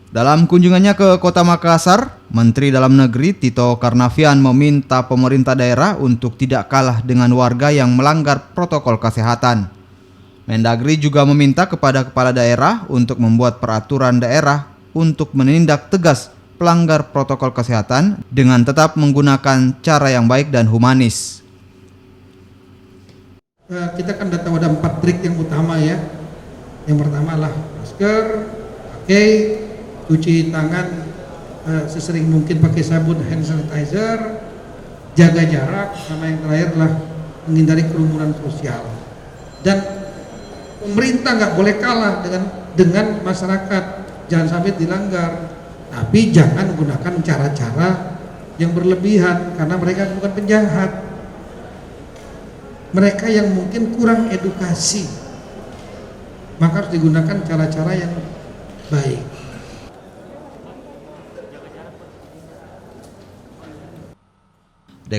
Dalam kunjungannya ke Kota Makassar, Menteri Dalam Negeri Tito Karnavian meminta pemerintah daerah untuk tidak kalah dengan warga yang melanggar protokol kesehatan. Mendagri juga meminta kepada kepala daerah untuk membuat peraturan daerah untuk menindak tegas pelanggar protokol kesehatan dengan tetap menggunakan cara yang baik dan humanis. Kita kan sudah tahu ada 4 trik yang utama ya. Yang pertama adalah masker, pakai, cuci tangan sesering mungkin pakai sabun, hand sanitizer, jaga jarak, sama yang terakhir adalah menghindari kerumunan sosial. Dan pemerintah nggak boleh kalah dengan masyarakat, jangan sampai dilanggar. Tapi jangan gunakan cara-cara yang berlebihan karena mereka bukan penjahat. Mereka yang mungkin kurang edukasi, maka harus digunakan cara-cara yang baik.